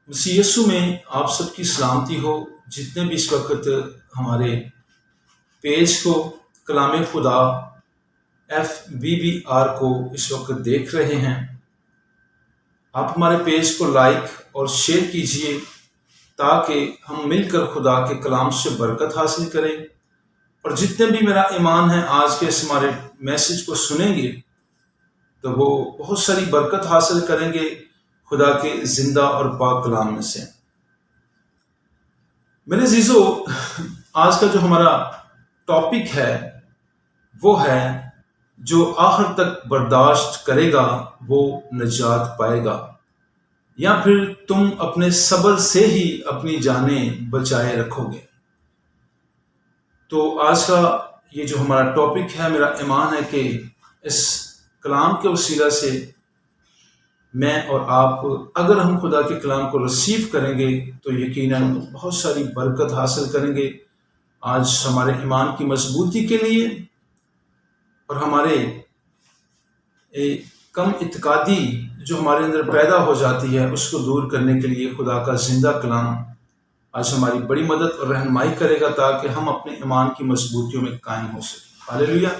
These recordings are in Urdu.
مسیح یسوع میں آپ سب کی سلامتی ہو۔ جتنے بھی اس وقت ہمارے پیج کو کلام خدا FBBR کو اس وقت دیکھ رہے ہیں، آپ ہمارے پیج کو لائک اور شیئر کیجئے تاکہ ہم مل کر خدا کے کلام سے برکت حاصل کریں، اور جتنے بھی میرا ایمان ہے آج کے اس ہمارے میسج کو سنیں گے تو وہ بہت ساری برکت حاصل کریں گے خدا کے زندہ اور پاک کلام میں سے۔ میرے عزیزو، آج کا جو ہمارا ٹاپک ہے وہ ہے جو آخر تک برداشت کرے گا وہ نجات پائے گا، یا پھر تم اپنے صبر سے ہی اپنی جانیں بچائے رکھو گے۔ تو آج کا یہ جو ہمارا ٹاپک ہے، میرا ایمان ہے کہ اس کلام کے وسیلہ سے میں اور آپ اگر ہم خدا کے کلام کو ریسیو کریں گے تو یقیناً بہت ساری برکت حاصل کریں گے، آج ہمارے ایمان کی مضبوطی کے لیے اور ہمارے کم اعتقادی جو ہمارے اندر پیدا ہو جاتی ہے اس کو دور کرنے کے لیے خدا کا زندہ کلام آج ہماری بڑی مدد اور رہنمائی کرے گا تاکہ ہم اپنے ایمان کی مضبوطیوں میں قائم ہو سکیں۔ ہاللیلویہ۔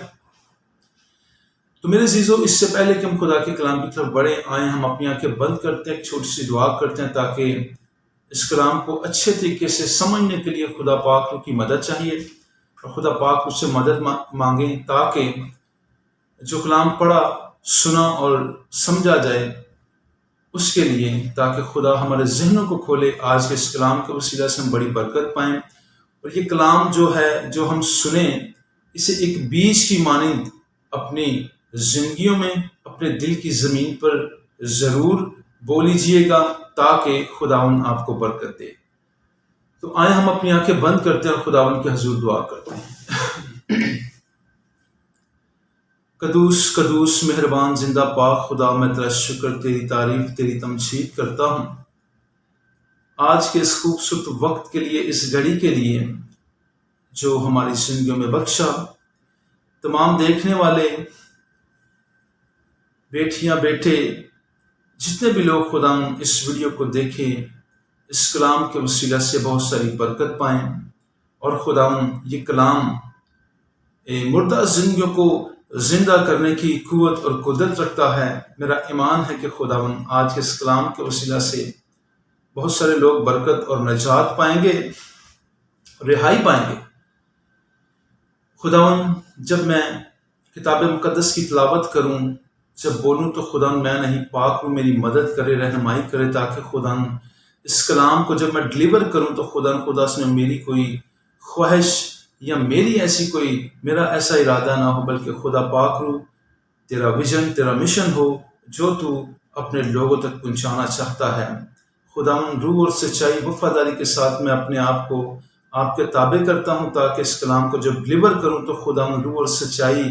تو میرے عزیزو، اس سے پہلے کہ ہم خدا کے کلام کی طرف بڑھیں، آئیں ہم اپنی آنکھیں بند کرتے ہیں، ایک چھوٹی سی دعا کرتے ہیں تاکہ اس کلام کو اچھے طریقے سے سمجھنے کے لیے خدا پاک کی مدد چاہیے، اور خدا پاک اس سے مدد مانگیں تاکہ جو کلام پڑھا سنا اور سمجھا جائے اس کے لیے، تاکہ خدا ہمارے ذہنوں کو کھولے، آج کے اس کلام کے وسیلہ سے ہم بڑی برکت پائیں، اور یہ کلام جو ہے جو ہم سنیں اسے ایک بیج کی مانند اپنی زندگیوں میں اپنے دل کی زمین پر ضرور بو لیجیے گا تاکہ خداوند آپ کو برکت دے۔ تو آئیں ہم اپنی آنکھیں بند کرتے ہیں اور خداوند کے حضور دعا کرتے ہیں۔ قدوس قدوس مہربان زندہ پاک خدا، میں تیرا شکر، تیری تعریف، تیری تمجید کرتا ہوں آج کے اس خوبصورت وقت کے لیے، اس گھڑی کے لیے جو ہماری زندگیوں میں بخشا۔ تمام دیکھنے والے بیٹیاں بیٹے جتنے بھی لوگ خدا اس ویڈیو کو دیکھیں، اس کلام کے وسیلہ سے بہت ساری برکت پائیں، اور خدا یہ کلام مردہ زندگیوں کو زندہ کرنے کی قوت اور قدرت رکھتا ہے۔ میرا ایمان ہے کہ خداوند آج کے اس کلام کے وسیلہ سے بہت سارے لوگ برکت اور نجات پائیں گے، رہائی پائیں گے۔ خداوند جب میں کتاب مقدس کی تلاوت کروں، جب بولوں تو خداوند میں نہیں، پاک ہوں، میری مدد کرے، رہنمائی کرے، تاکہ خداوند اس کلام کو جب میں ڈلیور کروں تو خدا سے میری کوئی خواہش یا میرا ایسا ارادہ نہ ہو، بلکہ خدا پاک رو تیرا ویژن، تیرا مشن ہو جو تو اپنے لوگوں تک پہنچانا چاہتا ہے۔ خداوند روح اور سچائی وفاداری کے ساتھ میں اپنے آپ کو آپ کے تابع کرتا ہوں تاکہ اس کلام کو جب ڈلیور کروں تو خداوند روح اور سچائی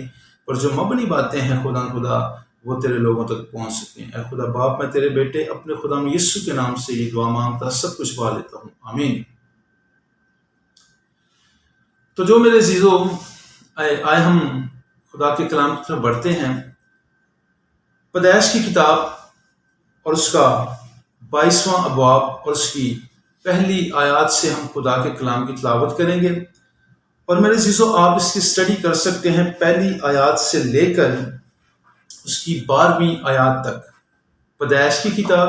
پر جو مبنی باتیں ہیں خدا وہ تیرے لوگوں تک پہنچ سکیں۔ اے خدا باپ، میں تیرے بیٹے اپنے خدا یسوع کے نام سے یہ دعا مانگتا، سب کچھ پا لیتا ہوں، آمین۔ تو جو میرے عزیزو، آئے ہم خدا کے کلام کی طرف بڑھتے ہیں۔ پیدائش کی کتاب اور اس کا 22واں ابواب اور اس کی پہلی آیات سے ہم خدا کے کلام کی تلاوت کریں گے، اور میرے عزیزو آپ اس کی اسٹڈی کر سکتے ہیں پہلی آیات سے لے کر اس کی 12ویں آیات تک۔ پیدائش کی کتاب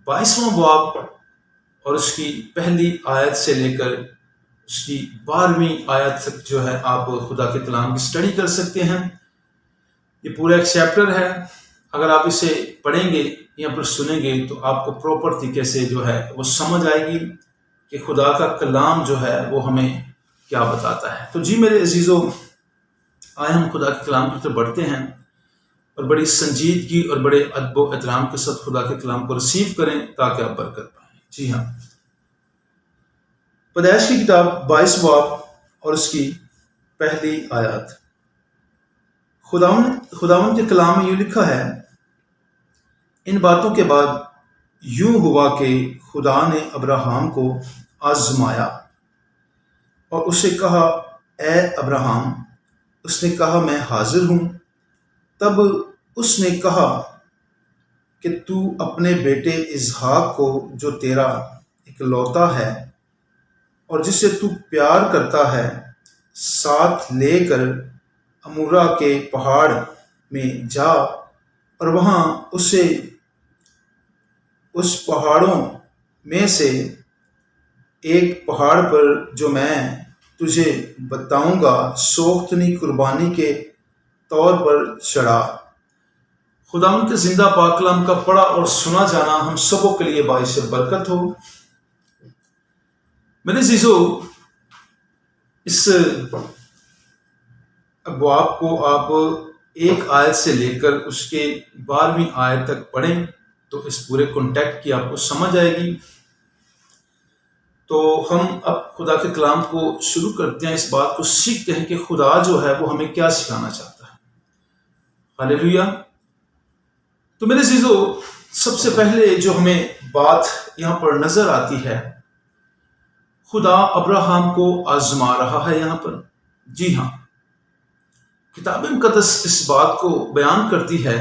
22واں باب اور اس کی پہلی آیت سے لے کر اس کی 12ویں آیت تک جو ہے آپ خدا کے کلام کی اسٹڈی کر سکتے ہیں۔ یہ پورا ایک چیپٹر ہے، اگر آپ اسے پڑھیں گے یا پھر سنیں گے تو آپ کو پراپر طریقے سے جو ہے وہ سمجھ آئے گی کہ خدا کا کلام جو ہے وہ ہمیں کیا بتاتا ہے۔ تو جی میرے عزیزو، آئے ہم خدا کے کلام کی طرف بڑھتے ہیں اور بڑی سنجیدگی اور بڑے ادب و احترام کے ساتھ خدا کے کلام کو ریسیو کریں تاکہ آپ برکت پائیں۔ جی ہاں، پیدائش کی کتاب 22 باب اور اس کی پہلی آیات۔ خداوند کے کلام میں یہ لکھا ہے، ان باتوں کے بعد یوں ہوا کہ خدا نے ابراہیم کو آزمایا اور اسے کہا، اے ابراہیم۔ اس نے کہا، میں حاضر ہوں۔ تب اس نے کہا کہ تو اپنے بیٹے اسحاق کو جو تیرا اکلوتا ہے اور جسے تو پیار کرتا ہے ساتھ لے کر امورا کے پہاڑ میں جا اور وہاں اسے اس پہاڑوں میں سے ایک پہاڑ پر جو میں تجھے بتاؤں گا سوختنی قربانی کے طور پر چڑھا۔ خداوند کے زندہ پاک کلام کا پڑھا اور سنا جانا ہم سبوں کے لیے باعث برکت ہو۔ میرے عزیزو، اس ابواب کو آپ ایک آیت سے لے کر اس کے 12ویں آیت تک پڑھیں تو اس پورے کنٹیکٹ کی آپ کو سمجھ آئے گی۔ تو ہم اب خدا کے کلام کو شروع کرتے ہیں، اس بات کو سیکھتے ہیں کہ خدا جو ہے وہ ہمیں کیا سکھانا چاہتا ہے۔ ہاللیلویہ۔ تو میرے عزیزو، سب سے پہلے جو ہمیں بات یہاں پر نظر آتی ہے، خدا ابراہم کو آزما رہا ہے یہاں پر۔ جی ہاں، کتاب مقدس اس بات کو بیان کرتی ہے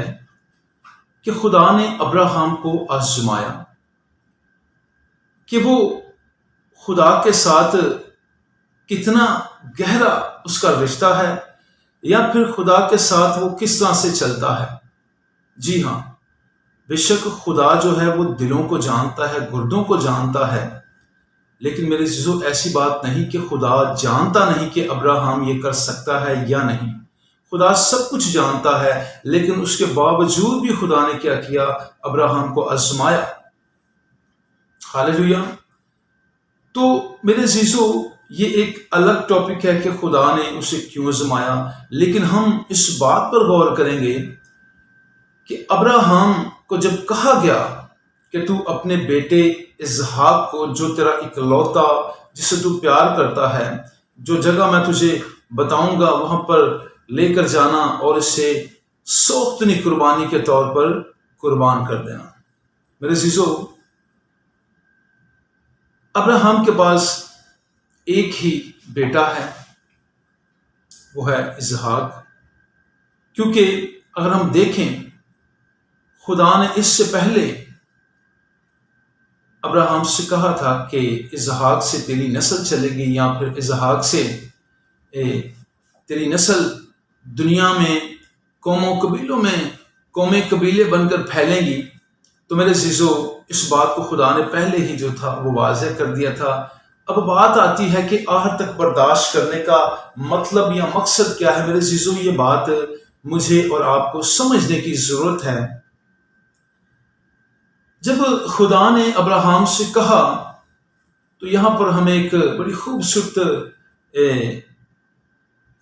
کہ خدا نے ابراہم کو آزمایا کہ وہ خدا کے ساتھ کتنا گہرا اس کا رشتہ ہے، یا پھر خدا کے ساتھ وہ کس طرح سے چلتا ہے۔ جی ہاں، بے شک خدا جو ہے وہ دلوں کو جانتا ہے، گردوں کو جانتا ہے، لیکن میرے عزیزو ایسی بات نہیں کہ خدا جانتا نہیں کہ ابراہم یہ کر سکتا ہے یا نہیں۔ خدا سب کچھ جانتا ہے، لیکن اس کے باوجود بھی خدا نے کیا کیا؟ ابراہم کو آزمایا۔ ہاللیلویہ۔ تو میرے عزیزو، یہ ایک الگ ٹاپک ہے کہ خدا نے اسے کیوں آزمایا، لیکن ہم اس بات پر غور کریں گے کہ ابراہم کو جب کہا گیا کہ تو اپنے بیٹے اسحاق کو جو تیرا اکلوتا جسے تو پیار کرتا ہے، جو جگہ میں تجھے بتاؤں گا وہاں پر لے کر جانا اور اسے سوختنی قربانی کے طور پر قربان کر دینا۔ میرے عزیزو، ابراہم کے پاس ایک ہی بیٹا ہے، وہ ہے اسحاق۔ کیونکہ اگر ہم دیکھیں، خدا نے اس سے پہلے ابراہم سے کہا تھا کہ اسحاق سے تیری نسل چلے گی، یا پھر اسحاق سے تیری نسل دنیا میں قوموں قبیلوں میں قومیں قبیلے بن کر پھیلیں گی۔ تو میرے عزیزو، اس بات کو خدا نے پہلے ہی جو تھا وہ واضح کر دیا تھا۔ اب بات آتی ہے کہ آخر تک برداشت کرنے کا مطلب یا مقصد کیا ہے۔ میرے عزیزو، یہ بات مجھے اور آپ کو سمجھنے کی ضرورت ہے۔ جب خدا نے ابراہم سے کہا تو یہاں پر ہمیں ایک بڑی خوبصورت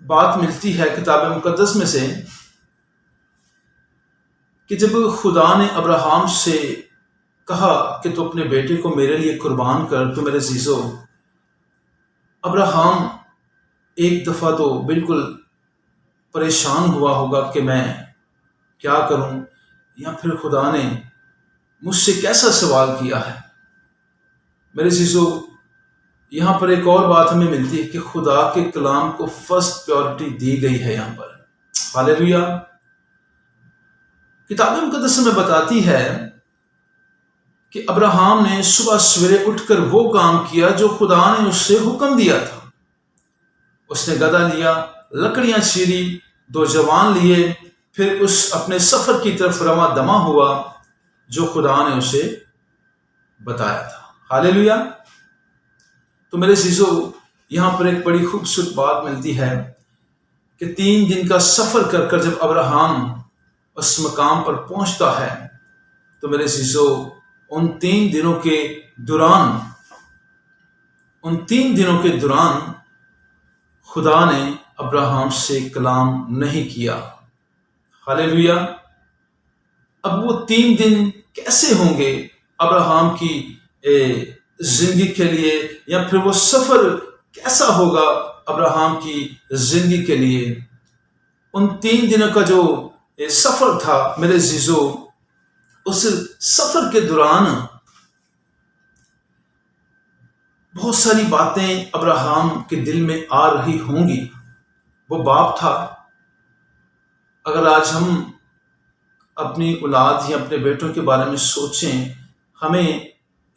بات ملتی ہے کتاب مقدس میں سے، کہ جب خدا نے ابراہم سے کہا کہ تو اپنے بیٹے کو میرے لیے قربان کر، تو میرے عزیزو، ابراہم ایک دفعہ تو بالکل پریشان ہوا ہوگا کہ میں کیا کروں، یا پھر خدا نے مجھ سے کیسا سوال کیا ہے۔ میرے عزیزو، یہاں پر ایک اور بات ہمیں ملتی ہے کہ خدا کے کلام کو فرسٹ پیورٹی دی گئی ہے یہاں پر۔ ہاللیلویہ۔ کتاب مقدس میں بتاتی ہے کہ ابراہم نے صبح سویرے اٹھ کر وہ کام کیا جو خدا نے اس سے حکم دیا تھا۔ اس نے گدھا لیا، لکڑیاں چیری، 2 جوان لیے، پھر اس اپنے سفر کی طرف رواں دمہ ہوا جو خدا نے اسے بتایا تھا۔ ہاللیلویہ۔ تو میرے عزیزو، یہاں پر ایک بڑی خوبصورت بات ملتی ہے کہ 3 دن کا سفر کر کر جب ابراہم اس مقام پر پہنچتا ہے تو میرے عزیزو، ان 3 دنوں کے دوران خدا نے ابراہم سے کلام نہیں کیا۔ ہاللیلویہ۔ اب وہ 3 دن کیسے ہوں گے ابراہم کی زندگی کے لیے، یا پھر وہ سفر کیسا ہوگا ابراہم کی زندگی کے لیے؟ ان 3 دنوں کا جو سفر تھا میرے عزیزو، اس سفر کے دوران بہت ساری باتیں ابراہم کے دل میں آ رہی ہوں گی۔ وہ باپ تھا۔ اگر آج ہم اپنی اولاد یا اپنے بیٹوں کے بارے میں سوچیں، ہمیں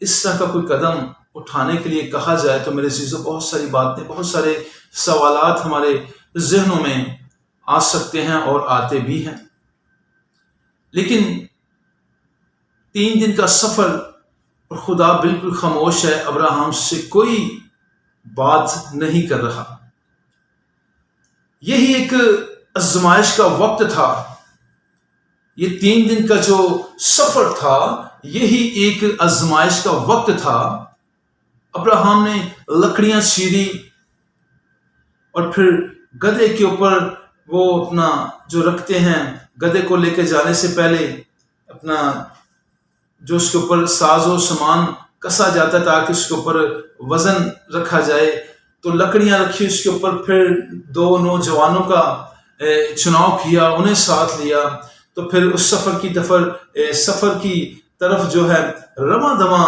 اس طرح کا کوئی قدم اٹھانے کے لیے کہا جائے تو میرے عزیزو بہت ساری باتیں، بہت سارے سوالات ہمارے ذہنوں میں آ سکتے ہیں اور آتے بھی ہیں. لیکن 3 دن کا سفر اور خدا بالکل خاموش ہے، ابراہم سے کوئی بات نہیں کر رہا. یہی ایک آزمائش کا وقت تھا. یہ 3 دن کا جو سفر تھا یہی ایک آزمائش کا وقت تھا. ابراہم نے لکڑیاں چیری اور پھر گدھے کے اوپر وہ اپنا جو رکھتے ہیں، گدھے کو لے کے جانے سے پہلے اپنا جو اس کے اوپر ساز و سامان کسا جاتا تاکہ اس کے اوپر وزن رکھا جائے، تو لکڑیاں رکھی اس کے اوپر. پھر 2 نوجوانوں کا چناؤ کیا، انہیں ساتھ لیا، تو پھر اس سفر کی طرف جو ہے رواں دواں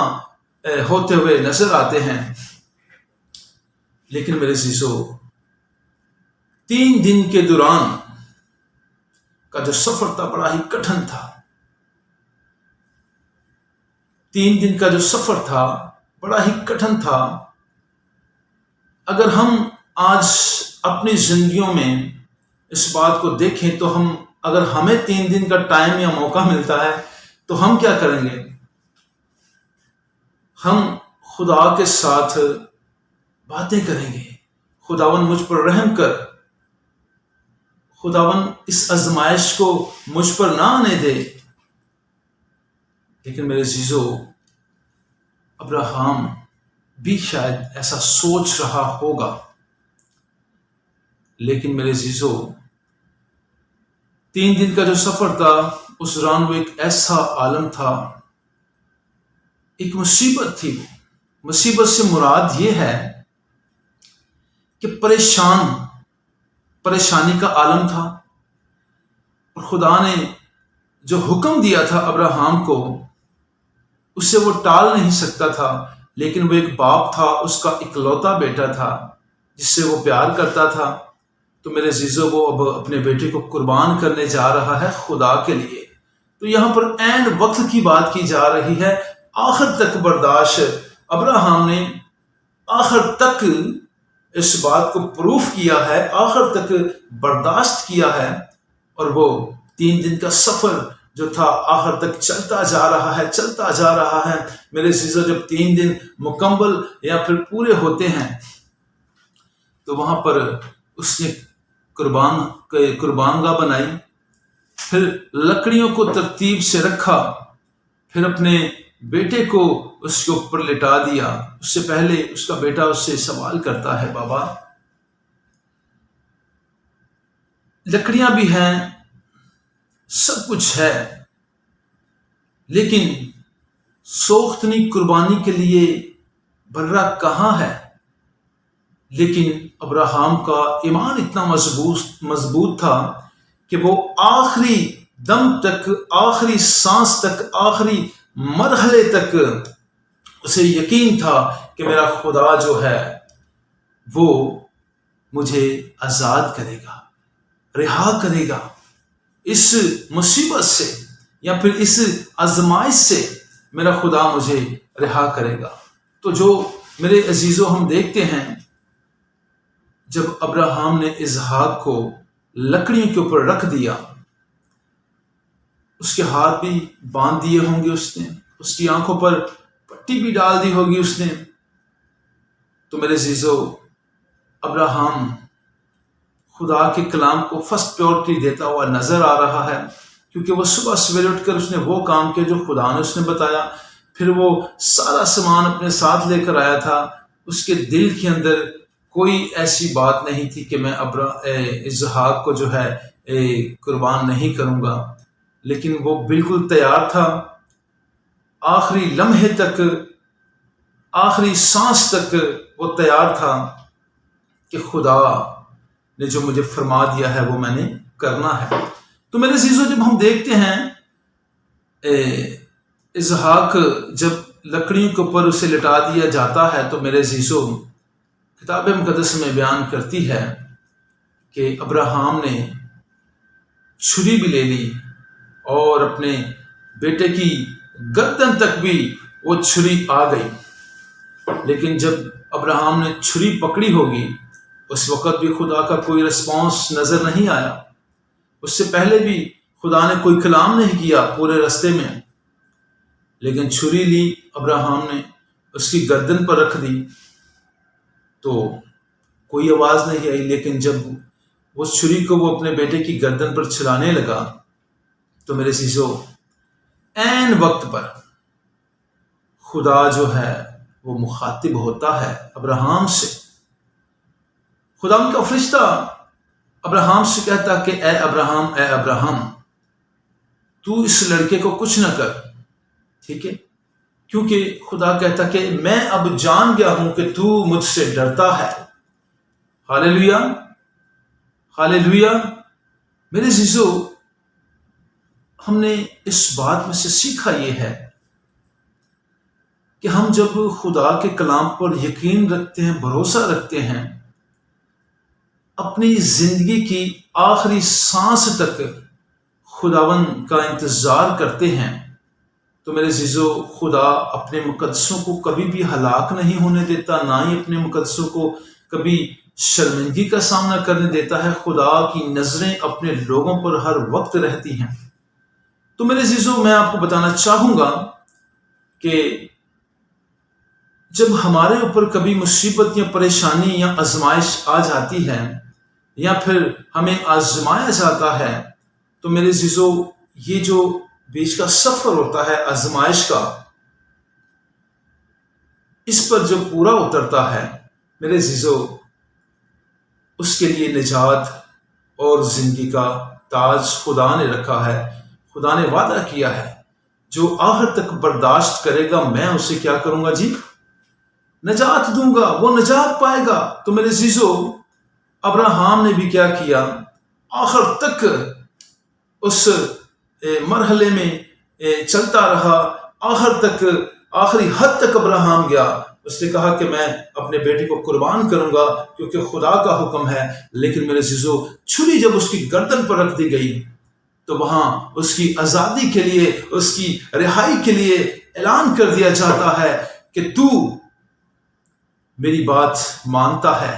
ہوتے ہوئے نظر آتے ہیں. لیکن میرے عزیزو 3 دن کے دوران کا جو سفر تھا بڑا ہی کٹھن تھا. 3 دن کا جو سفر تھا بڑا ہی کٹھن تھا. اگر ہم آج اپنی زندگیوں میں اس بات کو دیکھیں تو اگر ہمیں 3 دن کا ٹائم یا موقع ملتا ہے تو ہم کیا کریں گے؟ ہم خدا کے ساتھ باتیں کریں گے، خداون مجھ پر رحم کر، خداون اس آزمائش کو مجھ پر نہ آنے دے. لیکن میرے عزیزو ابراہم بھی شاید ایسا سوچ رہا ہوگا. لیکن میرے عزیزو 3 دن کا جو سفر تھا اس دوران وہ ایک ایسا عالم تھا، ایک مصیبت تھی. مصیبت سے مراد یہ ہے کہ پریشانی کا عالم تھا. اور خدا نے جو حکم دیا تھا ابراہم کو اسے وہ ٹال نہیں سکتا تھا. لیکن وہ ایک باپ تھا، اس کا اکلوتا بیٹا تھا جس سے وہ پیار کرتا تھا. تو میرے عزیزو وہ اب اپنے بیٹے کو قربان کرنے جا رہا ہے خدا کے لیے. تو یہاں پر عین وقت کی بات کی جا رہی ہے. آخر تک برداشت، ابراہم نے آخر تک اس بات کو پروف کیا ہے، آخر تک برداشت کیا ہے، اور وہ 3 دن کا سفر جو تھا آخر تک چلتا جا رہا ہے. میرے عزیزو جب 3 دن مکمل یا پھر پورے ہوتے ہیں تو وہاں پر اس نے قربان گاہ بنائی، پھر لکڑیوں کو ترتیب سے رکھا، پھر اپنے بیٹے کو اس کے اوپر لٹا دیا. اس سے پہلے اس کا بیٹا اس سے سوال کرتا ہے، بابا لکڑیاں بھی ہیں، سب کچھ ہے، لیکن سوختنی قربانی کے لیے برہ کہاں ہے؟ لیکن ابراہم کا ایمان اتنا مضبوط تھا کہ وہ آخری دم تک، آخری سانس تک، آخری مرحلے تک اسے یقین تھا کہ میرا خدا جو ہے وہ مجھے آزاد کرے گا، رہا کرے گا اس مصیبت سے، یا پھر اس آزمائش سے میرا خدا مجھے رہا کرے گا. تو جو میرے عزیزو ہم دیکھتے ہیں جب ابراہم نے اسحاق کو لکڑیوں کے اوپر رکھ دیا، اس کے ہاتھ بھی باندھ دیے ہوں گے اس نے، اس کی آنکھوں پر پٹی بھی ڈال دی ہوگی اس نے. تو میرے عزیزو ابراہم خدا کے کلام کو فرسٹ پریورٹی دیتا ہوا نظر آ رہا ہے، کیونکہ وہ صبح سویرے اٹھ کر اس نے وہ کام کیا جو خدا نے اس نے بتایا. پھر وہ سارا سامان اپنے ساتھ لے کر آیا تھا. اس کے دل کے اندر کوئی ایسی بات نہیں تھی کہ میں اسحاق کو جو ہے قربان نہیں کروں گا، لیکن وہ بالکل تیار تھا. آخری لمحے تک، آخری سانس تک وہ تیار تھا کہ خدا نے جو مجھے فرما دیا ہے وہ میں نے کرنا ہے. تو میرے عزیزو جب ہم دیکھتے ہیں اسحاق جب لکڑیوں کے اوپر اسے لٹا دیا جاتا ہے تو میرے عزیزو کتاب مقدس میں بیان کرتی ہے کہ ابراہم نے چھری بھی لے لی اور اپنے بیٹے کی گردن تک بھی وہ چھری آ گئی۔ لیکن جب ابراہم نے چھری پکڑی ہوگی اس وقت بھی خدا کا کوئی رسپانس نظر نہیں آیا۔ اس سے پہلے بھی خدا نے کوئی کلام نہیں کیا پورے رستے میں، لیکن چھری لی ابراہم نے، اس کی گردن پر رکھ دی تو کوئی آواز نہیں آئی۔ لیکن جب اس چھری کو وہ اپنے بیٹے کی گردن پر چلانے لگا تو میرے عزیزو، عین وقت پر خدا جو ہے وہ مخاطب ہوتا ہے ابراہم سے۔ خدا ان کا فرشتہ ابراہم سے کہتا کہ اے ابراہم، اے ابراہم، تو اس لڑکے کو کچھ نہ کر، ٹھیک ہے؟ کیونکہ خدا کہتا کہ میں اب جان گیا ہوں کہ تو مجھ سے ڈرتا ہے۔ ہاللیلویا، ہاللیلویا۔ میرے عزیزو، ہم نے اس بات میں سے سیکھا یہ ہے کہ ہم جب خدا کے کلام پر یقین رکھتے ہیں، بھروسہ رکھتے ہیں، اپنی زندگی کی آخری سانس تک خداوند کا انتظار کرتے ہیں، تو میرے عزیزو، خدا اپنے مقدسوں کو کبھی بھی ہلاک نہیں ہونے دیتا، نہ ہی اپنے مقدسوں کو کبھی شرمندگی کا سامنا کرنے دیتا ہے۔ خدا کی نظریں اپنے لوگوں پر ہر وقت رہتی ہیں۔ تو میرے عزیزو، میں آپ کو بتانا چاہوں گا کہ جب ہمارے اوپر کبھی مصیبت یا پریشانی یا آزمائش آ جاتی ہے یا پھر ہمیں آزمایا جاتا ہے، تو میرے عزیزو، یہ جو بیچ کا سفر ہوتا ہے آزمائش کا، اس پر جو پورا اترتا ہے میرے عزیزو، اس کے لیے نجات اور زندگی کا تاج خدا نے رکھا ہے۔ خدا نے وعدہ کیا ہے جو آخر تک برداشت کرے گا میں اسے کیا کروں گا جی؟ نجات دوں گا، وہ نجات پائے گا۔ تو میرے عزیزو، ابراہم نے بھی کیا کیا؟ آخر تک اس مرحلے میں چلتا رہا، آخر تک، آخری حد تک ابراہم گیا۔ اس نے کہا کہ میں اپنے بیٹے کو قربان کروں گا کیونکہ خدا کا حکم ہے۔ لیکن میرے عزیزو، چھری جب اس کی گردن پر رکھ دی گئی تو وہاں اس کی آزادی کے لیے، اس کی رہائی کے لیے اعلان کر دیا جاتا ہے کہ تو میری بات مانتا ہے،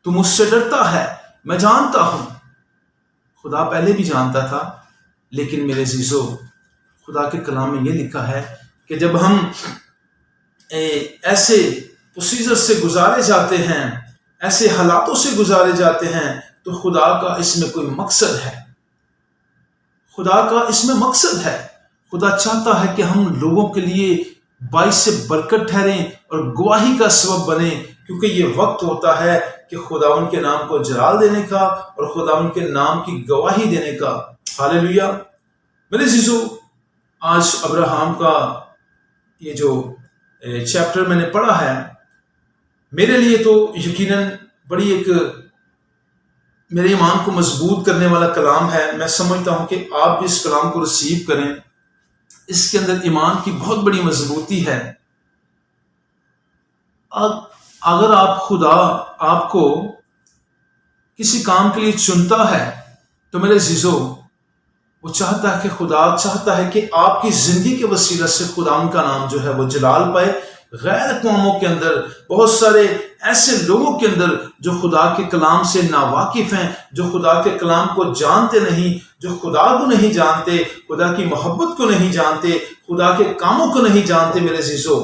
تو مجھ سے ڈرتا ہے، میں جانتا ہوں۔ خدا پہلے بھی جانتا تھا، لیکن میرے عزیزو، خدا کے کلام میں یہ لکھا ہے کہ جب ہم ایسے پروسیجر سے گزارے جاتے ہیں، ایسے حالاتوں سے گزارے جاتے ہیں، تو خدا کا اس میں کوئی مقصد ہے۔ خدا کا اس میں مقصد ہے۔ خدا چاہتا ہے کہ ہم لوگوں کے لیے باعث برکت ٹھہریں اور گواہی کا سبب بنیں، کیونکہ یہ وقت ہوتا ہے کہ خداوند کے نام کو جلال دینے کا اور خداوند کے نام کی گواہی دینے کا۔ ہاللیلویا۔ میرے عزیزو، آج ابراہم کا یہ جو چیپٹر میں نے پڑھا ہے، میرے لیے تو یقیناً بڑی ایک میرے ایمان کو مضبوط کرنے والا کلام ہے۔ میں سمجھتا ہوں کہ آپ بھی اس کلام کو ریسیو کریں۔ اس کے اندر ایمان کی بہت بڑی مضبوطی ہے۔ اگر خدا آپ کو کسی کام کے لیے چنتا ہے تو میرے عزیزو، وہ چاہتا ہے کہ خدا چاہتا ہے کہ آپ کی زندگی کے وسیلہ سے خدا ان کا نام جو ہے وہ جلال پائے۔ غیر قوموں کے اندر، بہت سارے ایسے لوگوں کے اندر جو خدا کے کلام سے ناواقف ہیں، جو خدا کے کلام کو جانتے نہیں، جو خدا کو نہیں جانتے، خدا کی محبت کو نہیں جانتے، خدا کے کاموں کو نہیں جانتے، میرے عزیزو،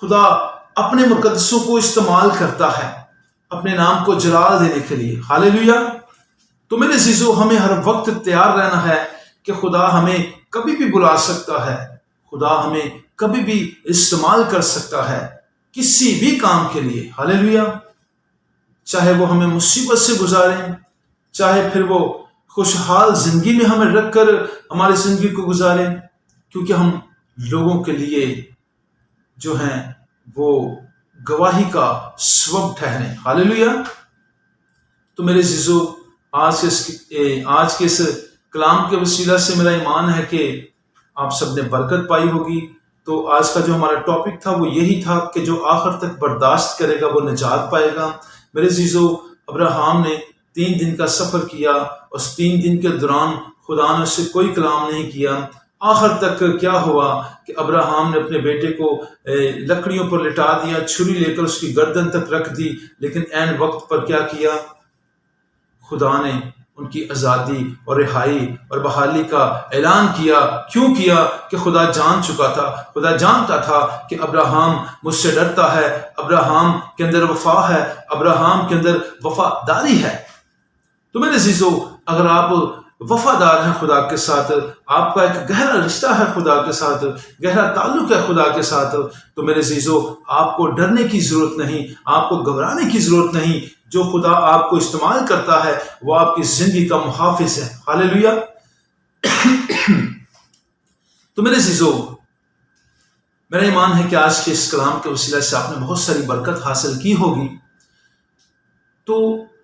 خدا اپنے مقدسوں کو استعمال کرتا ہے اپنے نام کو جلال دینے کے لیے۔ ہاللیلویا۔ تو میرے عزیزو، ہمیں ہر وقت تیار رہنا ہے کہ خدا ہمیں کبھی بھی بلا سکتا ہے، خدا ہمیں کبھی بھی استعمال کر سکتا ہے کسی بھی کام کے لیے۔ ہاللیلویا۔ چاہے وہ ہمیں مصیبت سے گزاریں، چاہے پھر وہ خوشحال زندگی میں ہمیں رکھ کر ہماری زندگی کو گزاریں، کیونکہ ہم لوگوں کے لیے جو ہیں وہ گواہی کا سبب ٹھہریں۔ ہاللیلویا۔ تو میرے عزیزو، آج کے اس کلام کے وسیلہ سے میرا ایمان ہے کہ آپ سب نے برکت پائی ہوگی۔ تو آج کا جو ہمارا ٹاپک تھا وہ یہی تھا کہ جو آخر تک برداشت کرے گا وہ نجات پائے گا۔ میرے عزیزو، ابراہم نے 3 دن کا سفر کیا، اس 3 دن کے دوران خدا نے اس سے کوئی کلام نہیں کیا۔ آخر تک کیا ہوا کہ ابراہیم نے اپنے بیٹے کو لکڑیوں پر لٹا دیا، چھری لے کر اس کی گردن تک رکھ دی، لیکن عین وقت پر کیا کیا؟ خدا نے ان کی آزادی اور رہائی اور بحالی کا اعلان کیا۔ کیوں کیا؟ کہ خدا جان چکا تھا، خدا جانتا تھا کہ ابراہیم مجھ سے ڈرتا ہے، ابراہیم کے اندر وفا ہے، ابراہیم کے اندر وفاداری ہے۔ تو میرے عزیزو، اگر آپ وفادار ہیں خدا کے ساتھ، آپ کا ایک گہرا رشتہ ہے خدا کے ساتھ، گہرا تعلق ہے خدا کے ساتھ، تو میرے عزیزو آپ کو ڈرنے کی ضرورت نہیں، آپ کو گھبرانے کی ضرورت نہیں۔ جو خدا آپ کو استعمال کرتا ہے وہ آپ کی زندگی کا محافظ ہے۔ ہاللیلویہ۔ تو میرے عزیزو، میرا ایمان ہے کہ آج کے اس کلام کے وسیلہ سے آپ نے بہت ساری برکت حاصل کی ہوگی۔ تو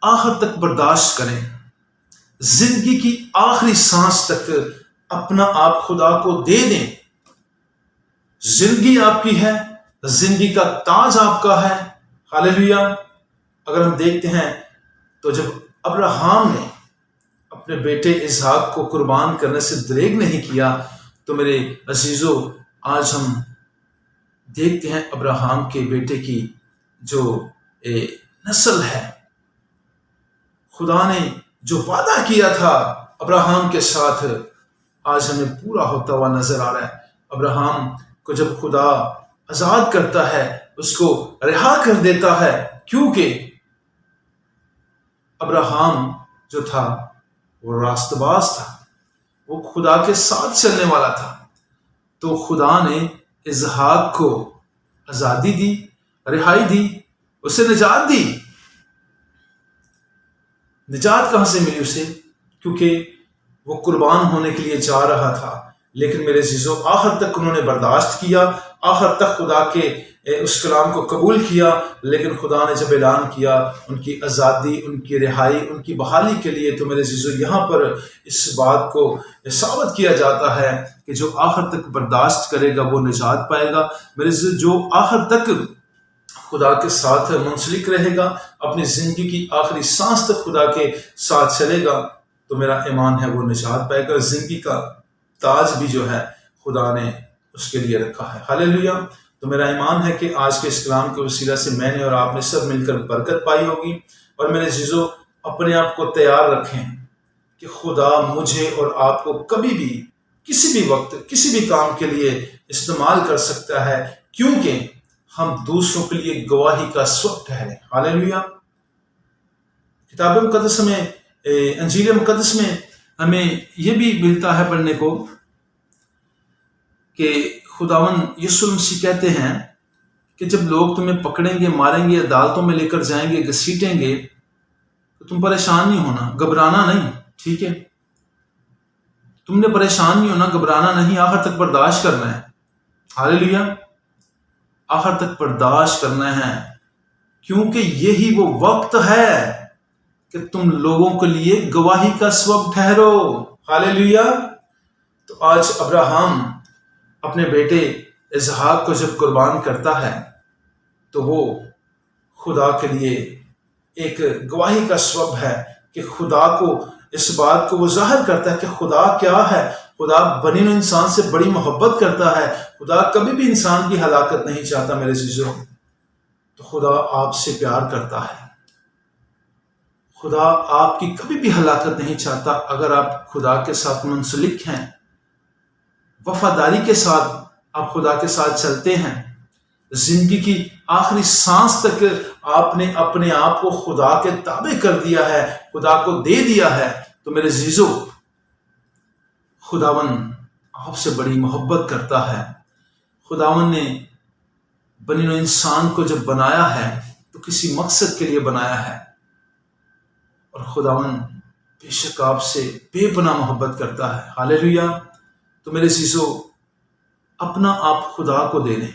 آخر تک برداشت کریں، زندگی کی آخری سانس تک اپنا آپ خدا کو دے دیں۔ زندگی آپ کی ہے، زندگی کا تاج آپ کا ہے۔ ہاللیلویہ۔ اگر ہم دیکھتے ہیں تو جب ابراہیم نے اپنے بیٹے اسحاق کو قربان کرنے سے دریغ نہیں کیا، تو میرے عزیزو آج ہم دیکھتے ہیں ابراہیم کے بیٹے کی جو نسل ہے، خدا نے جو وعدہ کیا تھا ابراہیم کے ساتھ آج ہمیں پورا ہوتا ہوا نظر آ رہا ہے۔ ابراہیم کو جب خدا آزاد کرتا ہے، اس کو رہا کر دیتا ہے، کیونکہ ابراہیم جو تھا وہ راست باز تھا، وہ خدا کے ساتھ چلنے والا تھا۔ تو خدا نے اسحاق کو آزادی دی، رہائی دی، اسے نجات دی۔ نجات کہاں سے ملی اسے؟ کیونکہ وہ قربان ہونے کے لیے جا رہا تھا، لیکن میرے عزیزو آخر تک انہوں نے برداشت کیا، آخر تک خدا کے اس کلام کو قبول کیا۔ لیکن خدا نے جب اعلان کیا ان کی آزادی، ان کی رہائی، ان کی بحالی کے لیے، تو میرے عزیزو یہاں پر اس بات کو ثابت کیا جاتا ہے کہ جو آخر تک برداشت کرے گا وہ نجات پائے گا۔ میرے عزیزو جو آخر تک خدا کے ساتھ منسلک رہے گا، اپنی زندگی کی آخری سانس تک خدا کے ساتھ چلے گا، تو میرا ایمان ہے وہ نجات پائے گا۔ زندگی کا تاج بھی جو ہے خدا نے اس کے لیے رکھا ہے۔ ہاللیلویہ۔ تو میرا ایمان ہے کہ آج کے اس کلام کے وسیلہ سے میں نے اور آپ نے سب مل کر برکت پائی ہوگی۔ اور میرے عزیزو اپنے آپ کو تیار رکھیں کہ خدا مجھے اور آپ کو کبھی بھی، کسی بھی وقت، کسی بھی کام کے لیے استعمال کر سکتا ہے، کیونکہ ہم دوسروں کے لیے گواہی کا سبب ٹھہرے۔ ہاللیلویہ۔ کتاب مقدس میں، انجیل مقدس میں ہمیں یہ بھی ملتا ہے پڑھنے کو کہ خداوند یسوع مسیح کہتے ہیں کہ جب لوگ تمہیں پکڑیں گے، ماریں گے، عدالتوں میں لے کر جائیں گے، گھسیٹیں گے، تو تم پریشان نہیں ہونا، گھبرانا نہیں۔ ٹھیک ہے، تم نے پریشان نہیں ہونا، گھبرانا نہیں، آخر تک برداشت کرنا ہے۔ ہاللیلویہ۔ آخر تک برداشت کرنا ہے، کیونکہ یہی وہ وقت ہے کہ تم لوگوں کے لیے گواہی کا سبب ٹھہرو۔ ہاللیلویہ۔ تو آج ابراہیم اپنے بیٹے اسحاق کو جب قربان کرتا ہے تو وہ خدا کے لیے ایک گواہی کا سبب ہے کہ خدا کو اس بات کو وہ ظاہر کرتا ہے کہ خدا کیا ہے۔ خدا بنی نوع انسان سے بڑی محبت کرتا ہے، خدا کبھی بھی انسان کی ہلاکت نہیں چاہتا۔ میرے عزیزو، تو خدا آپ سے پیار کرتا ہے، خدا آپ کی کبھی بھی ہلاکت نہیں چاہتا اگر آپ خدا کے ساتھ منسلک ہیں، وفاداری کے ساتھ آپ خدا کے ساتھ چلتے ہیں، زندگی کی آخری سانس تک آپ نے اپنے آپ کو خدا کے تابع کر دیا ہے، خدا کو دے دیا ہے، تو میرے عزیزو خداوند آپ سے بڑی محبت کرتا ہے۔ خداوند نے بنی نوع انسان کو جب بنایا ہے تو کسی مقصد کے لیے بنایا ہے، اور خداوند بے شک آپ سے بے پناہ محبت کرتا ہے۔ ہاللیلویہ۔ تو میرے عزیزو اپنا آپ خدا کو دے دیں،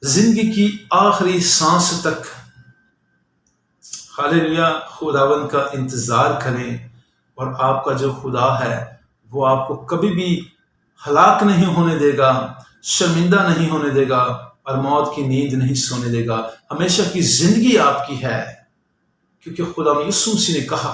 زندگی کی آخری سانس تک ہاللیلویہ خداوند کا انتظار کریں، اور آپ کا جو خدا ہے وہ آپ کو کبھی بھی ہلاک نہیں ہونے دے گا، شرمندہ نہیں ہونے دے گا، اور موت کی نیند نہیں سونے دے گا۔ ہمیشہ کی زندگی آپ کی ہے، کیونکہ خدا یسوع مسیح نے کہا،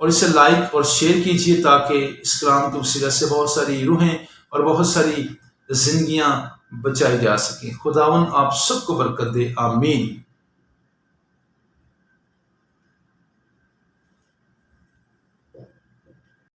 اور اسے لائک اور شیئر کیجیے تاکہ اس کلام کے وسیلہ سے بہت ساری روحیں اور بہت ساری زندگیاں بچائی جا سکیں۔ خداوند آپ سب کو برکت دے، آمین۔